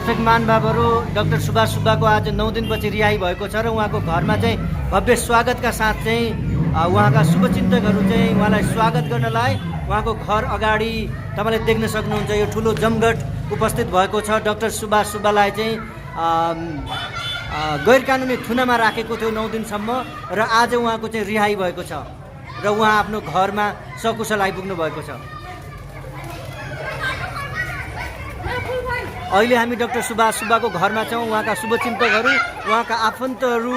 दर्शक महानुभावहरू डाक्टर सुभाष सुब्बाको आज 9 दिनपछि रिहाई भएको छ र उहाँको घरमा चाहिँ भव्य स्वागतका साथ चाहिँ उहाँका शुभचिन्तकहरू चाहिँ उहाँलाई स्वागत गर्नलाई उहाँको घर अगाडि तपाईँले देख्न सक्नुहुन्छ यो ठुलो जमघट उपस्थित भएको छ। डाक्टर सुभाष सुब्बालाई चाहिँ गैर कानुनी थुनामा राखेको थियो 9 दिनसम्म र आज उहाँको चाहिँ रिहाई भएको छ र उहाँ आफ्नो घरमा सकुशल आइपुग्नु भएको छ। अहिले हामी डाक्टर सुभाष सुब्बाको घरमा छौँ। उहाँका शुभचिन्तकहरू उहाँका आफन्तहरू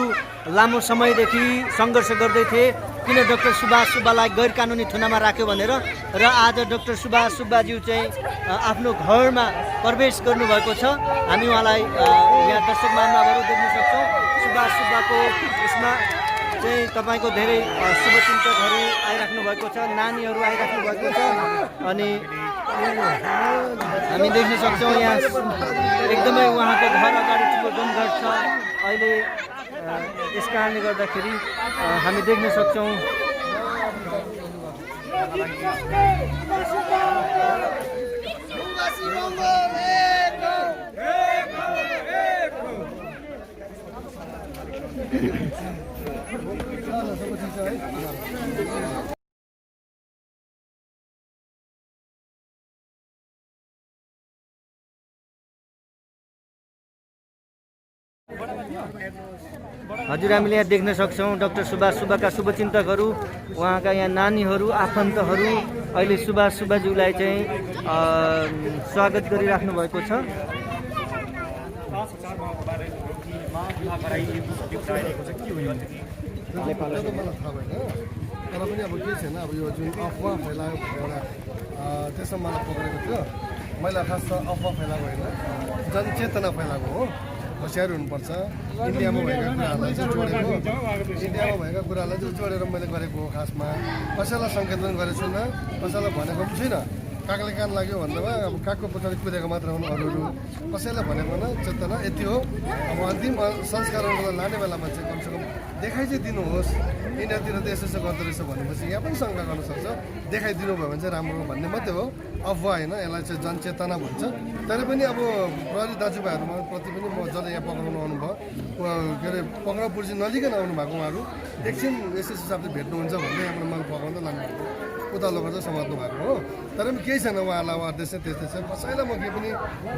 लामो समयदेखि सङ्घर्ष गर्दै थिए किन डाक्टर सुभाष सुब्बालाई गैर कानुनी थुनामा राख्यो भनेर र आज डाक्टर सुभाष सुब्बाज्यू चाहिँ आफ्नो घरमा प्रवेश गर्नुभएको छ। हामी उहाँलाई यहाँ दर्शक महानुभावहरू देख्न सक्छौँ। सुभाष सुब्बाको यसमा चाहिँ तपाईँको धेरै शुभचिन्तकहरू आइराख्नु भएको छ, नानीहरू आइराख्नु भएको छ अनि हामी देख्न सक्छौँ यहाँ एकदमै उहाँको घर अगाडि ठुलो जमघट छ। अहिले यस कारणले गर्दाखेरि हामी देख्न सक्छौँ हजुर हामीले यहाँ देख्न सक्छौँ डाक्टर सुभाष सुब्बाका शुभचिन्तकहरू उहाँका यहाँ नानीहरू आफन्तहरू अहिले सुभाष सुब्बाज्यूलाई चाहिँ स्वागत गरिराख्नु भएको छ। तर पनि अब के छैन, अब यो जुन अफवाह फैलायो एउटा त्यसमा मलाई पक्रेको थियो। मैले खास त अफवाह फैलाएको होइन, जनचेतना फैलाएको हो। होसियार हुनुपर्छ। इन्डियामा भएका कुराहरूलाई चाहिँ जोडेको, इन्डियामा भएका कुरालाई चाहिँ जोडेर मैले गरेको हो। खासमा कसैलाई सङ्केत पनि गरेको छुइनँ, कसैलाई भनेको पनि छुइनँ। कागले कान लाग्यो भन्दामा अब कागको पछाडि कुदेको मात्र हुनु, अरूहरू कसैलाई भनेको न चेतना यति हो। अब अन्तिम संस्कारणको लाने बेलामा चाहिँ कमसेकम देखाइ चाहिँ दिनुहोस्। इन्डियातिर त यसो गर्दो रहेछ भनेपछि यहाँ पनि शङ्का गर्न सक्छ। देखाइदिनु भयो भने चाहिँ राम्रो भन्ने मात्रै हो, अफवाह होइन। यसलाई चाहिँ जनचेतना भन्छ। तर पनि अब प्रहरी दाजुभाइहरूमा प्रति पनि म जसले यहाँ पक्राउनु आउनुभयो, के अरे पक्राउ पुर्जी नलिकन आउनु भएको उहाँहरू एकछिन यस हिसाबले भेट्नुहुन्छ भन्दै यहाँबाट मलाई पकाउँदा लानुभएको उता लगेर समात्नु भएको हो। तर पनि केही छैन, उहाँलाई उहाँ त्यस्तै त्यस्तै छ। कसैलाई म केही पनि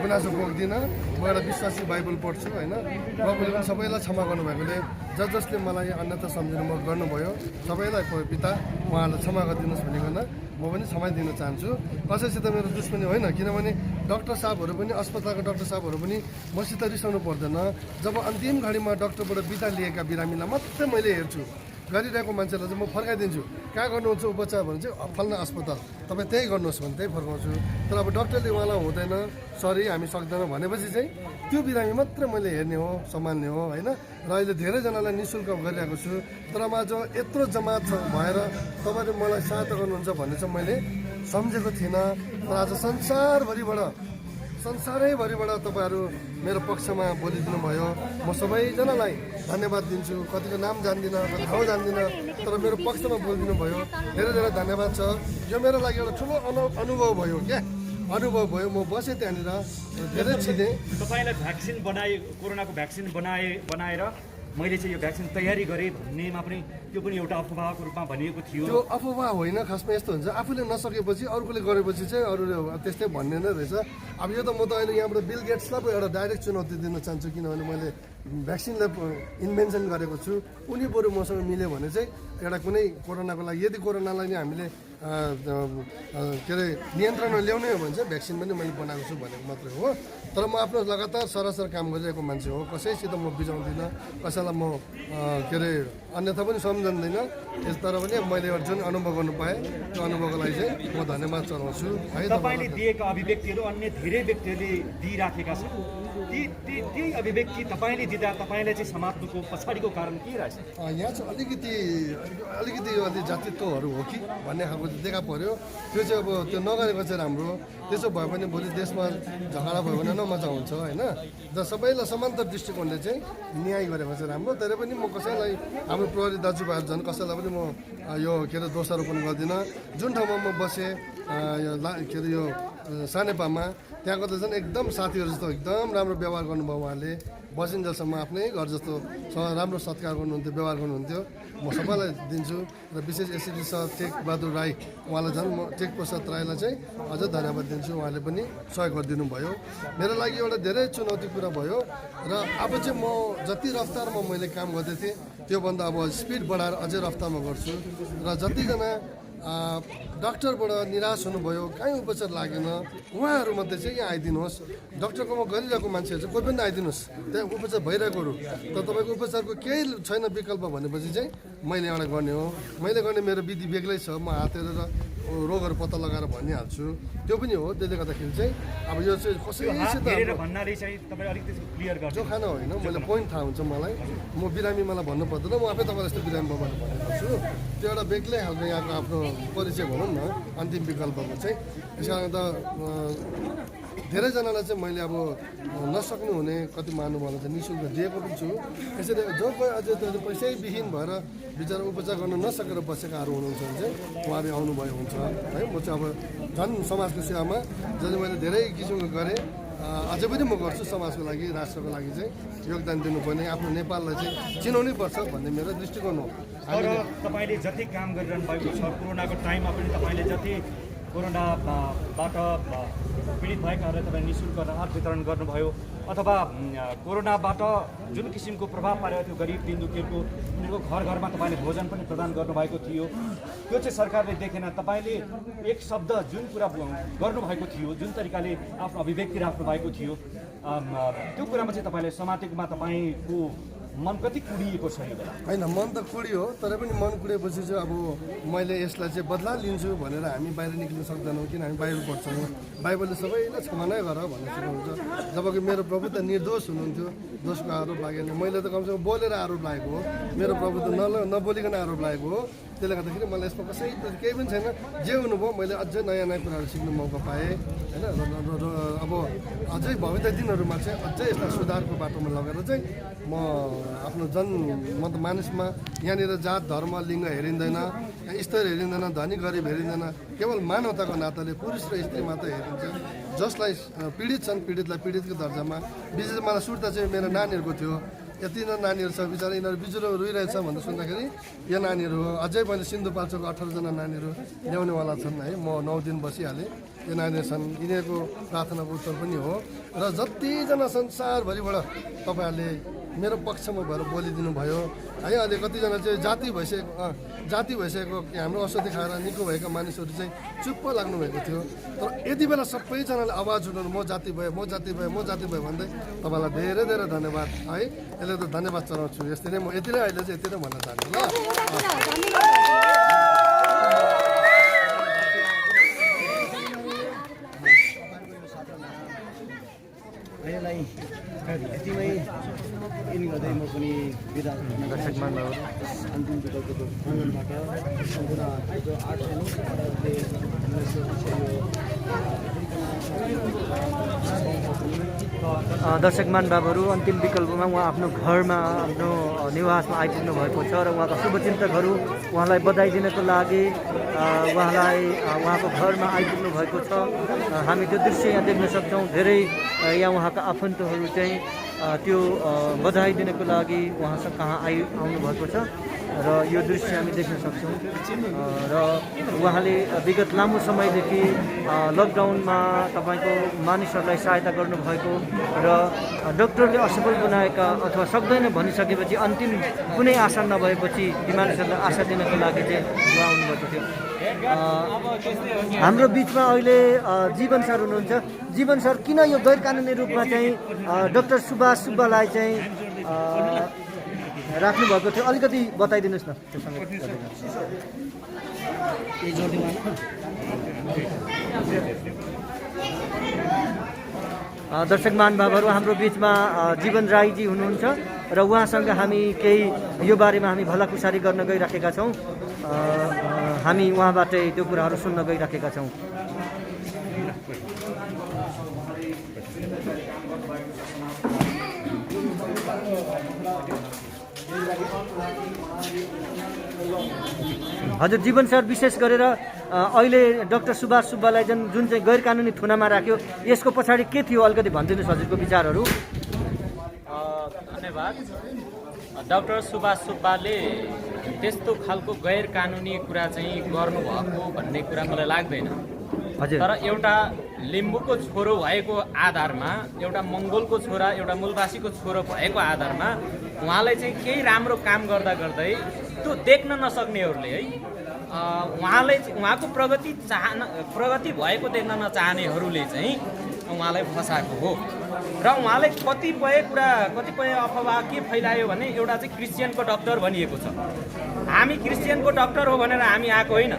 गुनासो पोख्दिनँ। म एउटा विश्वासी बाइबल पढ्छु होइन। प्रभुले पनि सबैलाई क्षमा गर्नुभएकोले जसले मलाई अन्यथा सम्झिनु म गर्नुभयो सबैलाई पिता उहाँलाई क्षमा गरिदिनुहोस् भनिकन म पनि क्षमा दिन चाहन्छु। कसैसित मेरो दुश्मनी होइन, किनभने डाक्टर साहबहरू पनि अस्पतालका डाक्टर साहबहरू पनि मसित रिसाउनु पर्दैन। जब अन्तिम घडीमा डाक्टरबाट बिदा लिएका बिरामीलाई मात्रै मैले हेर्छु, गरिरहेको मान्छेलाई चाहिँ म फर्काइदिन्छु। कहाँ गर्नुहुन्छ उपचार भने चाहिँ फल्ना अस्पताल, तपाईँ त्यही गर्नुहोस् भने त्यही फर्काउँछु। तर अब डाक्टरले उहाँलाई हुँदैन, सरी हामी सक्दैनौँ भनेपछि चाहिँ त्यो बिरामी मात्रै मैले हेर्ने हो, सम्हाल्ने हो होइन। र अहिले धेरैजनालाई नि शुल्क गरिरहेको छु। तर म आज यत्रो जमात भएर तपाईँले मलाई सहायता गर्नुहुन्छ भन्ने चाहिँ मैले सम्झेको थिइनँ। तर आज संसारैभरिबाट तपाईँहरू मेरो पक्षमा बोलिदिनु भयो। म सबैजनालाई धन्यवाद दिन्छु। कतिको नाम जान्दिनँ, कति ठाउँ जान्दिनँ, तर मेरो पक्षमा बोलिदिनु भयो। धेरै धेरै धन्यवाद छ। यो मेरो लागि एउटा ठुलो अनुभव भयो क्या, अनुभव भयो। म बसेँ त्यहाँनिर, धेरै छिँदै। तपाईँलाई भ्याक्सिन कोरोनाको भ्याक्सिन बनाएर मैले चाहिँ यो भ्याक्सिन तयारी गरेँ भन्नेमा पनि त्यो पनि एउटा अफवाहको रूपमा भनिएको थियो। त्यो अफवाह होइन, खासमा यस्तो हुन्छ आफूले नसकेपछि अरूले गरेपछि चाहिँ अरूले त्यस्तै भन्ने नै रहेछ। अब यो त म त अहिले यहाँबाट बिल गेट्सलाई पो एउटा डाइरेक्ट चुनौती दिन चाहन्छु, किनभने मैले भ्याक्सिनलाई इन्भेन्सन गरेको छु। उनी बरु मसँग मिल्यो भने चाहिँ एउटा कुनै कोरोनाको लागि, यदि कोरोनालाई नै हामीले के अरे नियन्त्रणमा ल्याउने हो भने चाहिँ भ्याक्सिन पनि मैले बनाएको छु भनेको मात्रै हो। तर म आफ्नो लगातार सरासर काम गरिरहेको मान्छे हो। कसैसित म बिजाउँदिनँ, कसैलाई म के अरे अन्यथा पनि सम्झँदैन। तर पनि मैले एउटा जुन अनुभव गर्नु पाएँ त्यो अनुभवको लागि चाहिँ म धन्यवाद चढाउँछु है। तपाईँले दिएका अभिव्यक्तिहरू अन्य धेरै व्यक्तिहरूले दिइराखेका छन्। ती अभिव्यक्ति तपाईँले दिँदा तपाईँलाई चाहिँ समात्नुको पछाडिको कारण के रहेछ? यहाँ चाहिँ अलिकति यो अलि जातित्वहरू हो कि भन्ने खालको देखा पर्यो। त्यो चाहिँ अब त्यो नगरेको चाहिँ राम्रो। त्यसो भयो भने भोलि देशमा झगडा भयो भने नमजा हुन्छ होइन। र सबैलाई समान्तर दृष्टिकोणले चाहिँ न्याय गरेको चाहिँ राम्रो। तर पनि म कसैलाई हाम्रो प्रहरी दाजुभाइहरू झन् कसैलाई पनि म यो के अरे दोषारोपण गर्दिनँ। जुन ठाउँमा म बसेँ के अरे यो सानेपामा त्यहाँको त झन् एकदम साथीहरू जस्तो एकदम राम्रो व्यवहार गर्नुभयो उहाँले बसिन्जेलसम्म आफ्नै घर जस्तो राम्रो सत्कार गर्नुहुन्थ्यो व्यवहार गर्नुहुन्थ्यो म सबैलाई दिन्छु र विशेष एसएसजी सर टेक बहादुर राई उहाँलाई झन् म टेक प्रसाद राईलाई चाहिँ अझ धन्यवाद दिन्छु उहाँले पनि सहयोग गरिदिनु भयो मेरो लागि एउटा धेरै चुनौती कुरा भयो र अब चाहिँ म जति रफ्तारमा मैले काम गर्दै थिएँ त्योभन्दा अब स्पिड बढाएर अझै रफ्तारमा गर्छु र जतिजना डाक्टरबाट निराश हुनुभयो कहीँ उपचार लागेन उहाँहरूमध्ये चाहिँ यहाँ आइदिनुहोस् डाक्टरकोमा गरिरहेको मान्छेहरू चाहिँ कोही पनि आइदिनुहोस् त्यहाँ उपचार भइरहेकोहरू तर तपाईँको उपचारको केही छैन विकल्प भनेपछि चाहिँ मैले एउटा गर्ने हो मैले गर्ने मेरो विधि बेग्लै छ म हात हेरेर रोगहरू पत्ता लगाएर भनिहाल्छु त्यो पनि हो त्यसले गर्दाखेरि चाहिँ अब यो चाहिँ कसैसित जोखाना होइन मैले पोइन्ट थाहा हुन्छ मलाई म बिरामी मलाई भन्नु पर्दैन म आफै तपाईँलाई यस्तो बिरामी बाबाले भनेको छु त्यो एउटा बेग्लै खालको यहाँको आफ्नो परिचय भनौँ न अन्तिम विकल्पको चाहिँ त्यस कारण त धेरैजनालाई चाहिँ मैले अब नसक्नु हुने कति महानुभावलाई चाहिँ नि शुल्क दिएको पनि छु यसरी जो कोही अझै पैसैविहीन भएर बिचरा उपचार गर्न नसकेर बसेकाहरू हुनुहुन्छ भने चाहिँ उहाँहरू आउनुभयो हुन्छ है म चाहिँ अब झन् समाजको सेवामा जसले मैले धेरै किसिमको गरेँ अझै पनि म गर्छु समाजको लागि राष्ट्रको लागि चाहिँ योगदान दिनुपर्ने आफ्नो नेपाललाई चाहिँ चिनाउनै पर्छ भन्ने मेरो दृष्टिकोण हो तर तपाईँले जति काम गरिरहनु भएको छ कोरोनाको टाइममा पनि तपाईँले जति कोरोनाबाट पीडित भएकाहरूलाई तपाईँ नि शुल्क राहत वितरण गर्नुभयो अथवा कोरोनाबाट जुन किसिमको प्रभाव पारेको थियो गरिब दिनदुखीहरूको उनीहरूको घर घरमा तपाईँले भोजन पनि प्रदान गर्नुभएको थियो त्यो चाहिँ सरकारले देखेन तपाईँले एक शब्द जुन कुरा गर्नुभएको थियो जुन तरिकाले आफ्नो अभिव्यक्ति राख्नु भएको थियो त्यो कुरामा चाहिँ तपाईँले समातेकोमा तपाईँको मन कति कुडिएको छ होइन मन त कुडियो तर पनि मन कुडिएपछि चाहिँ अब मैले यसलाई चाहिँ बदला लिन्छु भनेर हामी बाहिर निक्लिन सक्दैनौँ किन हामी बाहिर पढ्छौँ बाइबलले सबैलाई क्षमा नै गर भन्ने सिकाउँछ जबकि मेरो प्रभु त निर्दोष हुनुहुन्थ्यो दोषको आरोप लागेन मैले त कमसेकम बोलेर आरोप लागेको हो मेरो प्रभु त नबोलिकन आरोप लागेको हो त्यसले गर्दाखेरि मलाई यसमा कसै केही पनि छैन जे हुनुभयो मैले अझै नयाँ नयाँ कुराहरू सिक्ने मौका पाएँ होइन अब अझै भविष्य दिनहरूमा चाहिँ अझै यसलाई सुधारको बाटोमा लगेर चाहिँ म आफ्नो मानिसमा यहाँनिर जात धर्म लिङ्ग हेरिँदैन स्तर हेरिँदैन धनी गरिब हेरिँदैन केवल मानवताको नाताले पुरुष र स्त्री मात्र हेरिन्छ जसलाई पीडित छन् पीडितलाई पीडितको दर्जामा विशेष मलाई सुर्ता चाहिँ मेरो नानीहरूको थियो यति नानीहरू छ बिचरा यिनीहरू बिजुरो रोइरहेछ भनेर सुन्दाखेरि यो नानीहरू हो अझै मैले सिन्धुपाल्चोको 18जना नानीहरू ल्याउनेवाला छन् है म 9 दिन बसिहालेँ यो नानीहरू छन् यिनीहरूको प्रार्थनाको उत्तर पनि हो र जतिजना संसारभरिबाट तपाईँहरूले मेरो पक्षमा भएर बोलिदिनु भयो है अहिले कतिजना चाहिँ जाति भइसकेको हाम्रो औषधि खाएर निको भएका मानिसहरू चाहिँ चुप्प लाग्नु भएको थियो तर यति बेला सबैजनाले आवाज उठाउनु म जाति भएँ भन्दै तपाईँलाई धेरै धेरै धन्यवाद है यसले त धन्यवाद चढाउँछु यस्तै नै म यति नै अहिले चाहिँ यति नै भन्न चाहन्छु ल यतिमै इन गर्दै म पनि बिदा अन्तिम विकल्पको आँगनबाट सम्पूर्ण जो 8 दर्शक महानुभावहरू अन्तिम विकल्पमा उहाँ आफ्नो घरमा आफ्नो निवासमा आइपुग्नु भएको छ र उहाँका शुभचिन्तकहरू उहाँलाई बधाई दिनको लागि उहाँको घरमा आइपुग्नु भएको छ हामी त्यो दृश्य यहाँ देख्न सक्छौँ धेरै यहाँ उहाँका आफन्तहरू चाहिँ त्यो बधाई दिनको लागि उहाँसँग कहाँ आउनु भएको छ र यो दृश्य हामी देख्न सक्छौँ र उहाँले विगत लामो समयदेखि लकडाउनमा तपाईँको मानिसहरूलाई सहायता गर्नुभएको र डाक्टरले असफल बनाएका अथवा सक्दैन भनिसकेपछि अन्तिम कुनै आशा नभएपछि ती मानिसहरूलाई आशा दिनको लागि चाहिँ उहाँ आउनुभएको थियो हाम्रो बिचमा अहिले जीवन सर हुनुहुन्छ जीवन सर किन यो गैर कानुनी रूपमा चाहिँ डाक्टर सुभाष सुब्बालाई चाहिँ राख्नु भएको थियो अलिकति बताइदिनुहोस् न त्योसँग दर्शक महानुभावहरू हाम्रो बिचमा जीवन राईजी हुनुहुन्छ र उहाँसँग हामी केही यो बारेमा हामी भलाकुसारी गर्न गइराखेका छौँ हामी उहाँबाटै त्यो कुराहरू सुन्न गइराखेका छौँ हजुर जीवन सर विशेष गरेर अहिले डाक्टर सुभाष सुब्बालाई जुन चाहिँ गैर कानुनी थुनामा राख्यो यसको पछाडि के थियो अलिकति भनिदिनुहोस् हजुरको विचारहरू। धन्यवाद। डाक्टर सुभाष सुब्बाले त्यस्तो खालको गैर कानुनी कुरा चाहिँ गर्नुभएको भन्ने कुरा मलाई लाग्दैन। हजुर तर एउटा लिम्बूको छोरो भएको आधारमा, एउटा मङ्गोलको छोरा, एउटा मूलवासीको छोरो भएको आधारमा उहाँलाई चाहिँ केही राम्रो काम गर्दा गर्दै त्यो देख्न नसक्नेहरूले है उहाँको प्रगति भएको देख्न नचाहनेहरूले चाहिँ उहाँलाई फसाएको हो। र उहाँले कतिपय अफवाह के फैलायो भने एउटा चाहिँ क्रिस्चियनको डक्टर भनिएको छ। हामी क्रिस्चियनको डक्टर हो भनेर हामी आएको होइन,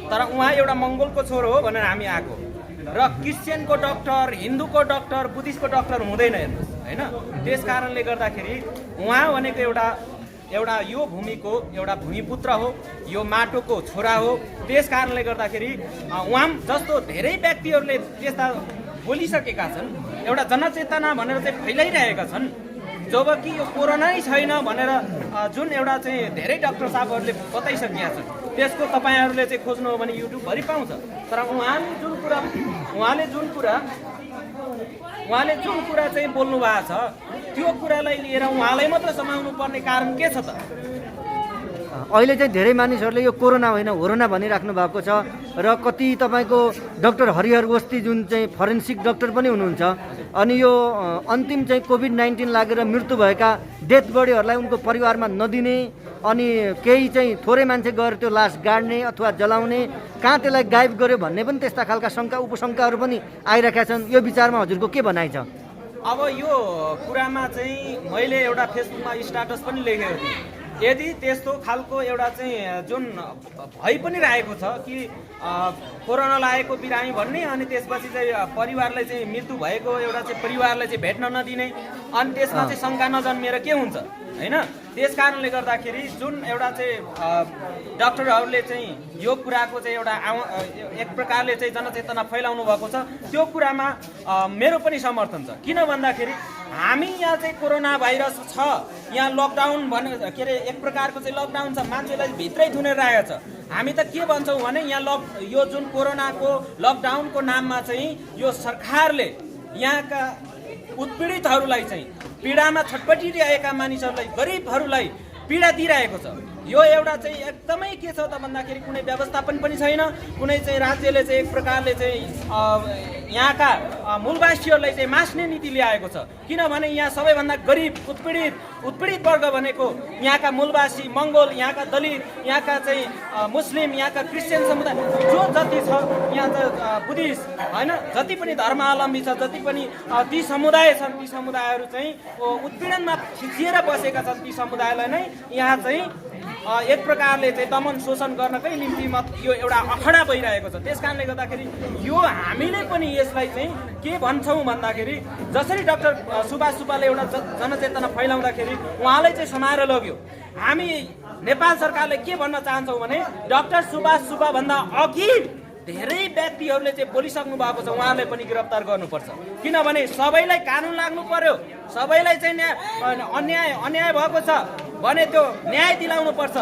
तर उहाँ एउटा मङ्गोलको छोरो हो भनेर हामी आएको। र क्रिस्चियनको डक्टर, हिन्दूको डक्टर, बुद्धिस्टको डक्टर हुँदैन हेर्नुहोस् होइन। त्यस कारणले गर्दाखेरि उहाँ भनेको एउटा यो भूमिको एउटा भूमिपुत्र हो, यो माटोको छोरा हो। त्यस कारणले गर्दाखेरि उहाँ जस्तो धेरै व्यक्तिहरूले त्यस्ता बोलिसकेका छन्, एउटा जनचेतना भनेर चाहिँ फैलाइरहेका छन्, जबकि यो कोरोना नै छैन भनेर जुन एउटा चाहिँ धेरै डाक्टर साहबहरूले बताइसकेका छन्। त्यसको तपाईँहरूले चाहिँ खोज्नु हो भने युट्युबभरि पाउँछ। तर उहाँले जुन कुरा चाहिँ बोल्नु भएको छ त्यो कुरालाई लिएर उहाँलाई मात्र समाउनु पर्ने कारण के छ त? अहिले चाहिँ धेरै मानिसहरूले यो कोरोना होइन होरोना भनिराख्नु भएको छ। र कति तपाईँको डाक्टर हरिहर वस्ती जुन चाहिँ फरेन्सिक डाक्टर पनि हुनुहुन्छ, अनि यो अन्तिम चाहिँ कोभिड-19 लागेर मृत्यु भएका डेथ बडीहरूलाई उनको परिवारमा नदिने, अनि केही चाहिँ थोरै मान्छे गएर त्यो लास गाड्ने अथवा जलाउने, कहाँ त्यसलाई गायब गर्यो भन्ने पनि त्यस्ता खालका शङ्का उपशङ्काहरू पनि आइरहेका छन्। यो विचारमा हजुरको के भनाइ छ? अब यो कुरामा चाहिँ मैले एउटा फेसबुकमा स्ट्याटस पनि लेखेको थिएँ। यदि त्यस्तो खालको एउटा चाहिँ जुन भइ पनि रहेको छ कि कोरोना लागेको बिरामी भन्ने, अनि त्यसपछि चाहिँ परिवारलाई चाहिँ मृत्यु भएको एउटा चाहिँ परिवारलाई चाहिँ भेट्न नदिने, अनि त्यसमा चाहिँ शङ्का नजन्मिएर के हुन्छ होइन। त्यस कारणले गर्दाखेरि जुन एउटा चाहिँ डाक्टरहरूले चाहिँ यो कुराको चाहिँ एउटा एक प्रकारले चाहिँ जनचेतना फैलाउनु भएको छ, त्यो कुरामा मेरो पनि समर्थन छ। किन भन्दाखेरि हामी यहाँ चाहिँ कोरोना भाइरस छ, यहाँ लकडाउन के अरे एक प्रकारको चाहिँ लकडाउन छ, मान्छेलाई भित्रै थुनेर राखेको छ। हामी त के भन्छौँ भने यहाँ यो जुन कोरोनाको लकडाउनको नाममा चाहिँ यो सरकारले यहाँका उत्पीडितहरूलाई चाहिँ पीडामा छटपटिरहेका मानिसहरूलाई, गरिबहरूलाई पीडा दिइरहेको छ। यो एउटा चाहिँ एकदमै के छ त भन्दाखेरि कुनै व्यवस्थापन पनि छैन। कुनै चाहिँ राज्यले चाहिँ एक प्रकारले चाहिँ यहाँका मूलवासीहरूलाई चाहिँ मास्ने नीति ल्याएको छ। किनभने यहाँ सबैभन्दा गरिब उत्पीडित वर्ग भनेको यहाँका मूलवासी, मङ्गोल, यहाँका दलित, यहाँका चाहिँ मुस्लिम, यहाँका क्रिस्चियन समुदाय जो जति छ, यहाँ त बुद्धिस्ट होइन, जति पनि धर्मावलम्बी छ, जति पनि ती समुदाय छन्, ती समुदायहरू चाहिँ उत्पीडनमा खिचिएर बसेका छन्। ती समुदायलाई नै यहाँ चाहिँ एक प्रकारले चाहिँ दमन शोषण गर्नकै निम्ति यो एउटा अखडा भइरहेको छ। त्यस कारणले गर्दाखेरि यो हामीले पनि यसलाई चाहिँ के भन्छौँ भन्दाखेरि जसरी डाक्टर सुभाष सुब्बाले एउटा जनचेतना फैलाउँदाखेरि उहाँलाई चाहिँ समाएर लग्यो। हामी नेपाल सरकारले के भन्न चाहन्छौँ भने डाक्टर सुभाष सुब्बाभन्दा अघि धेरै व्यक्तिहरूले चाहिँ बोलिसक्नु भएको छ, उहाँलाई पनि गिरफ्तार गर्नुपर्छ। किनभने सबैलाई कानुन लाग्नु पर्यो, सबैलाई चाहिँ अन्याय भएको छ भने त्यो न्याय दिलाउनु पर्छ।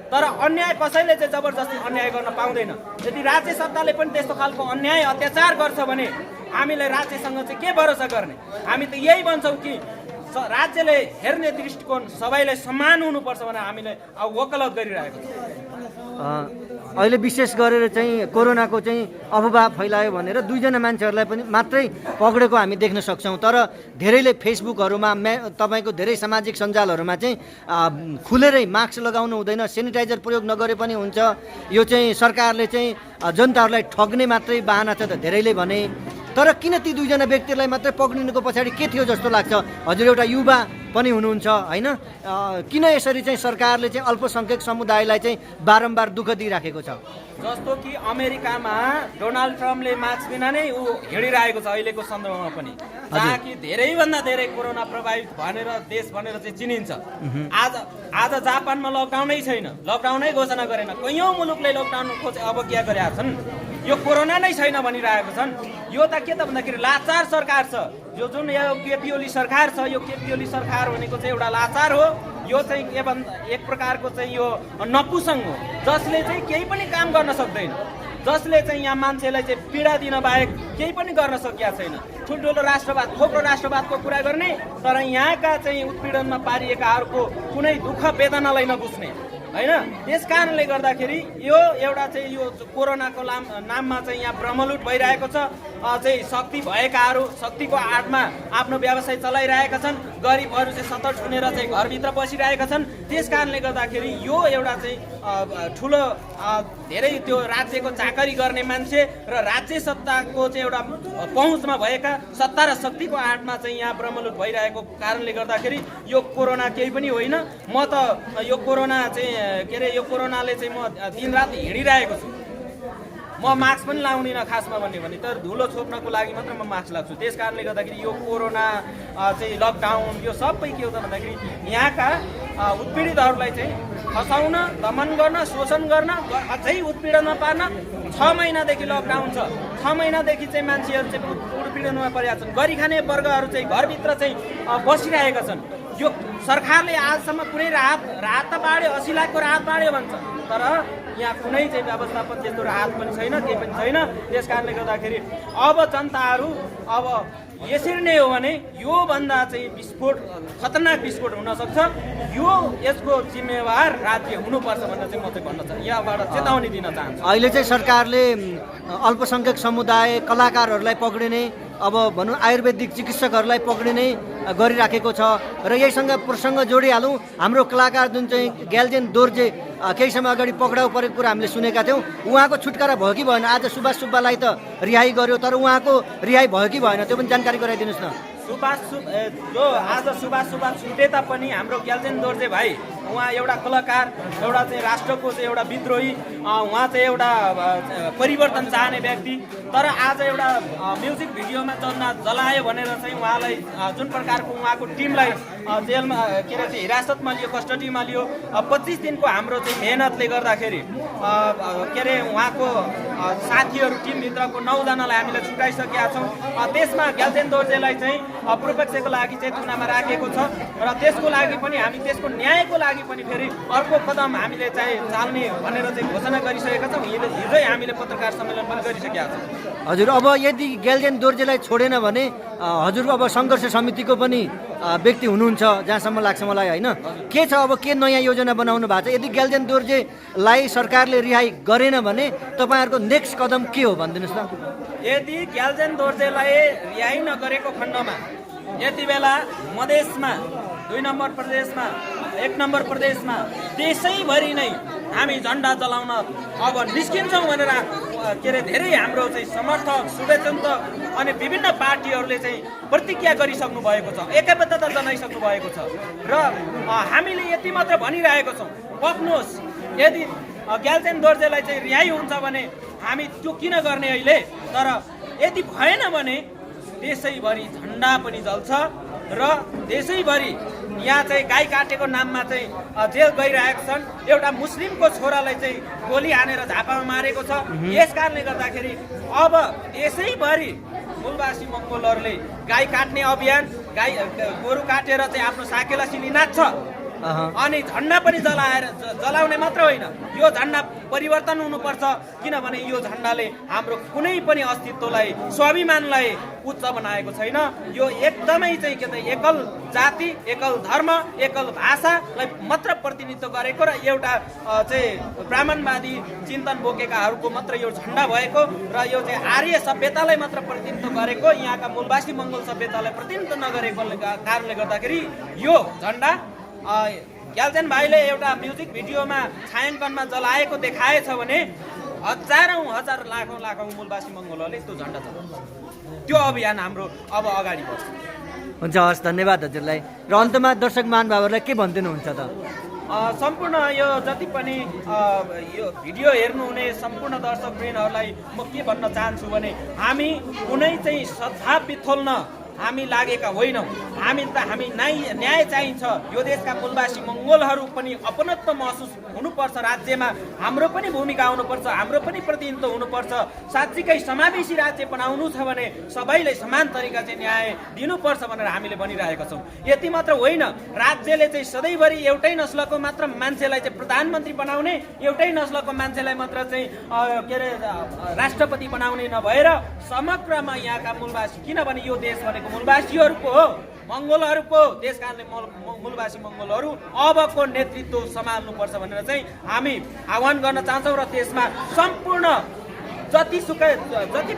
तर अन्याय कसैले चाहिँ जबरजस्ती अन्याय गर्न पाउँदैन। यदि राज्य सत्ताले पनि त्यस्तो खालको अन्याय अत्याचार गर्छ भने हामीलाई राज्यसँग चाहिँ के भरोसा गर्ने? हामी त यही भन्छौँ कि राज्यले हेर्ने दृष्टिकोण सबैलाई समान हुनुपर्छ भनेर हामीले अब वकालत गरिरहेको छ। अहिले विशेष गरेर चाहिँ कोरोनाको चाहिँ अफवाह फैलायो भनेर दुईजना मान्छेहरूलाई पनि मात्रै पक्रेको हामी देख्न सक्छौँ। तर धेरैले फेसबुकहरूमा तपाईँको धेरै सामाजिक सञ्जालहरूमा चाहिँ खुलेरै मास्क लगाउनु हुँदैन, सेनिटाइजर प्रयोग नगरे पनि हुन्छ, यो चाहिँ सरकारले चाहिँ जनताहरूलाई ठग्ने मात्रै बाहना छ त धेरैले भने। तर किन ती दुईजना व्यक्तिलाई मात्रै पक्रिनुको पछाडि के थियो जस्तो लाग्छ? हजुर एउटा युवा पनि हुनुहुन्छ होइन, किन यसरी चाहिँ सरकारले चाहिँ अल्पसङ्ख्यक समुदायलाई चाहिँ बारम्बार दुःख दिइराखेको छ? जस्तो कि अमेरिकामा डोनाल्ड ट्रम्पले मास्क बिना नै हिँडिरहेको छ अहिलेको सन्दर्भमा पनि, जहाँ कि धेरैभन्दा धेरै कोरोना प्रभावित भनेर देश भनेर चाहिँ चिनिन्छ। आज जापानमा लकडाउनै छैन, लकडाउनै घोषणा गरेन, कैयौँ मुलुकले लकडाउनको चाहिँ अवज्ञा गरेका छन्। यो कोरोना नै छैन भनिरहेको छन्। यो त के त भन्दाखेरि लाचार सरकार छ। यो जुन यो केपी ओली सरकार छ, यो केपी ओली सरकार भनेको चाहिँ एउटा लाचार हो। यो चाहिँ के भन्दा एक प्रकारको चाहिँ यो नपुसङ हो जसले चाहिँ केही पनि काम गर्न सक्दैन, जसले चाहिँ यहाँ मान्छेलाई चाहिँ पीडा दिन बाहेक केही पनि गर्न सकिया छैन। ठुल्ठुलो राष्ट्रवाद खोक्रो राष्ट्रवादको कुरा गर्ने तर यहाँका चाहिँ उत्पीडनमा पारिएकाहरूको कुनै दुःख वेदनालाई नबुझ्ने होइन। त्यस कारणले गर्दाखेरि यो एउटा चाहिँ यो कोरोनाको नाममा चाहिँ यहाँ ब्रह्मलुट भइरहेको छ। चाहिँ शक्ति भएकाहरू शक्तिको आडमा आफ्नो व्यवसाय चलाइरहेका छन्, गरिबहरू चाहिँ सत्तर छुनेर चाहिँ घरभित्र बसिरहेका छन्। त्यस कारणले गर्दाखेरि यो एउटा चाहिँ ठुलो धेरै त्यो राज्यको चाकरी गर्ने मान्छे र राज्य सत्ताको चाहिँ एउटा पहुँचमा भएका सत्ता र शक्तिको आडमा चाहिँ यहाँ ब्रह्मलुट भइरहेको कारणले गर्दाखेरि यो कोरोना केही पनि होइन। म त यो कोरोना चाहिँ के अरे यो कोरोनाले चाहिँ म दिनरात हिँडिरहेको छु। म मास्क पनि लाउँदिनँ खासमा भन्यो भने, तर धुलो छोप्नको लागि मात्र म मास्क लाग्छु। त्यस कारणले गर्दाखेरि यो कोरोना चाहिँ लकडाउन यो सबै के हो त भन्दाखेरि यहाँका उत्पीडितहरूलाई चाहिँ खसाउन, दमन गर्न, शोषण गर्न, अझै उत्पीडनमा पार्न। 6 महिनादेखि लकडाउन छ, 6 महिनादेखि चाहिँ मान्छेहरू चाहिँ उत्पीडनमा परेका छन्। गरी खाने वर्गहरू चाहिँ घरभित्र चाहिँ बसिरहेका छन्। यो सरकारले आजसम्म कुनै राहत त बाँड्यो, 80 लाखको राहत बाँड्यो भन्छ, तर यहाँ कुनै चाहिँ व्यवस्थापन त्यस्तो राहत पनि छैन, केही पनि छैन। त्यस कारणले गर्दाखेरि अब जनताहरू अब यसरी नै हो भने योभन्दा चाहिँ विस्फोट खतरनाक विस्फोट हुनसक्छ। यो यसको जिम्मेवार राज्य हुनुपर्छ भनेर चाहिँ म चाहिँ भन्न चाहन्छु, यहाँबाट चेतावनी दिन चाहन्छु। अहिले चाहिँ सरकारले अल्पसङ्ख्यक समुदाय कलाकारहरूलाई पक्रिने अब भनौँ आयुर्वेदिक चिकित्सकहरूलाई पक्रिने गरिराखेको छ र यहीसँग प्रसङ्ग जोडिहालौँ। हाम्रो कलाकार जुन चाहिँ ग्याल्जेन दोर्जे केही समय अगाडि पक्राउ परेको कुरा हामीले सुनेका थियौँ, उहाँको छुटकारा भयो कि भएन? आज सुभाष सुब्बालाई त रिहाई गर्यो, तर उहाँको रिहाई भयो कि भएन त्यो पनि जानकारी गराइदिनुहोस् न। जो आज सुभाष सुब्बा छुटे तापनि हाम्रो ग्याल्जेन दोर्जे भाइ उहाँ एउटा कलाकार, एउटा चाहिँ राष्ट्रको चाहिँ एउटा विद्रोही, उहाँ चाहिँ एउटा परिवर्तन चाहने व्यक्ति, तर आज एउटा म्युजिक भिडियोमा जलायो भनेर चाहिँ उहाँलाई जुन प्रकारको उहाँको टिमलाई जेलमा के अरे चाहिँ हिरासतमा लियो, कस्टडीमा लियो। 25 दिनको हाम्रो चाहिँ मेहनतले गर्दाखेरि के अरे उहाँको साथीहरू टिमभित्रको 9 जनालाई हामीले छुटाइसकेका छौँ। त्यसमा ग्याल्जेन दोर्जेलाई चाहिँ प्रोपेक्सको लागि चाहिँ तुलनामा राखेको छ र त्यसको लागि पनि हामी त्यसको न्यायको लागि पनि फेरि अर्को कदम हामीले चाहिँ चाल्ने भनेर चाहिँ घोषणा गरिसकेका छौँ। हिजै हामीले पत्रकार सम्मेलन पनि गरिसकेका छौँ। हजुर, अब यदि ग्याल्जेन दोर्जेलाई छोडेन भने हजुर अब सङ्घर्ष समितिको पनि व्यक्ति हुनुहुन्छ जहाँसम्म लाग्छ मलाई, होइन? के छ अब के नयाँ योजना बनाउनु भएको छ? यदि ग्याल्जेन दोर्जेलाई सरकारले रिहाई गरेन भने तपाईँहरूको नेक्स्ट कदम के हो भनिदिनुहोस् न। यदि ग्याल्जेन दोर्जेलाई रिहाई नगरेको खण्डमा यति बेला मधेसमा 2 नम्बर प्रदेशमा 1 नम्बर प्रदेशमा देशैभरि नै हामी झन्डा जलाउन अब निस्किन्छौँ भनेर के अरे धेरै हाम्रो चाहिँ समर्थक शुभचिन्तक अनि विभिन्न पार्टीहरूले चाहिँ प्रतिज्ञा गरिसक्नु भएको छ, एकबद्धता जनाइसक्नु भएको छ र हामीले यति मात्र भनिरहेको छौँ, पक्नुहोस्। यदि ग्याल्जेन दोर्जेलाई चाहिँ रिहाई हुन्छ भने हामी त्यो किन गर्ने अहिले, तर यदि भएन भने देशैभरि झन्डा पनि जल्छ र देशैभरि यहाँ चाहिँ गाई काटेको नाममा चाहिँ जेल गइरहेका छन्। एउटा मुस्लिमको छोरालाई चाहिँ गोली हानेर झापामा मारेको छ। यस कारणले गर्दाखेरि अब देशैभरि मूलवासी मङ्गोलहरूले गाई काट्ने अभियान, गाई गोरु काटेर चाहिँ आफ्नो साकेला सिली नाच्छ अनि झन्डा पनि जलाउने मात्र होइन, यो झन्डा परिवर्तन हुनुपर्छ। किनभने यो झन्डाले हाम्रो कुनै पनि अस्तित्वलाई, स्वाभिमानलाई उच्च बनाएको छैन। यो एकदमै चाहिँ के त एकल जाति, एकल धर्म, एकल भाषालाई मात्र प्रतिनिधित्व गरेको र एउटा चाहिँ ब्राह्मणवादी चिन्तन बोकेकाहरूको मात्र यो झन्डा भएको र यो चाहिँ आर्य सभ्यतालाई मात्र प्रतिनिधित्व गरेको, यहाँका मूलवासी मङ्गोल सभ्यतालाई प्रतिनिधित्व नगरेको कारणले गर्दाखेरि यो झन्डा ग्याल्जेन भाइले एउटा म्युजिक भिडियोमा छायाङ्कनमा जलाएको देखाएछ भने हजारौँ लाखौँ मूलवासी मङ्गोलहरूले त्यो झन्डा जलाउँछ। त्यो अभियान हाम्रो अब अगाडि बढ्छ। हुन्छ, हस्, धन्यवाद हजुरलाई। र अन्तमा दर्शक महानुभावहरूलाई के भनिदिनुहुन्छ त? सम्पूर्ण यो जति पनि यो भिडियो हेर्नुहुने सम्पूर्ण दर्शकवृन्दहरूलाई म के भन्न चाहन्छु भने हामी कुनै चाहिँ सद्भाव बिथोल्न हामी लागेका होइनौँ। हामी न्याय चाहिन्छ। यो देशका मूलवासी मङ्गोलहरू पनि अपनत्व महसुस हुनुपर्छ। राज्यमा हाम्रो पनि भूमिका आउनुपर्छ, हाम्रो पनि प्रतिनिधित्व हुनुपर्छ। साँच्चीकै समावेशी राज्य बनाउनु छ भने सबैलाई समान तरिका चाहिँ न्याय दिनुपर्छ भनेर हामीले भनिरहेका छौँ। यति मात्र होइन, राज्यले चाहिँ सधैँभरि एउटै नस्लको मात्र मान्छेलाई चाहिँ प्रधानमन्त्री बनाउने, एउटै नस्लको मान्छेलाई मात्र चाहिँ के अरे राष्ट्रपति बनाउने नभएर समग्रमा यहाँका मूलवासी, किनभने यो देश भनेको मूलवासीहरूको हो, मङ्गोलहरूको देश कारणले मूलवासी मङ्गोलहरू अबको नेतृत्व सम्हाल्नुपर्छ भनेर चाहिँ हामी आह्वान गर्न चाहन्छौँ। र त्यसमा सम्पूर्ण जति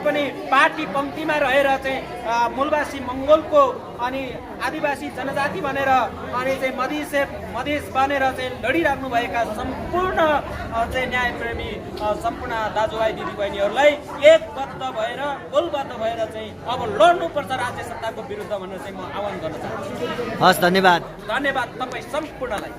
पनि पार्टी पङ्क्तिमा रहेर चाहिँ मूलवासी मङ्गोलको अनि आदिवासी जनजाति भनेर अनि चाहिँ मधेस बनेर चाहिँ लडिराख्नुभएका सम्पूर्ण चाहिँ न्यायप्रेमी सम्पूर्ण दाजुभाइ दिदीबहिनीहरूलाई एकबद्ध भएर बोलबद्ध भएर चाहिँ अब लड्नुपर्छ राज्य सत्ताको विरुद्ध भनेर चाहिँ म आह्वान गर्न चाहन्छु। हस्, धन्यवाद। धन्यवाद तपाईँ सम्पूर्णलाई।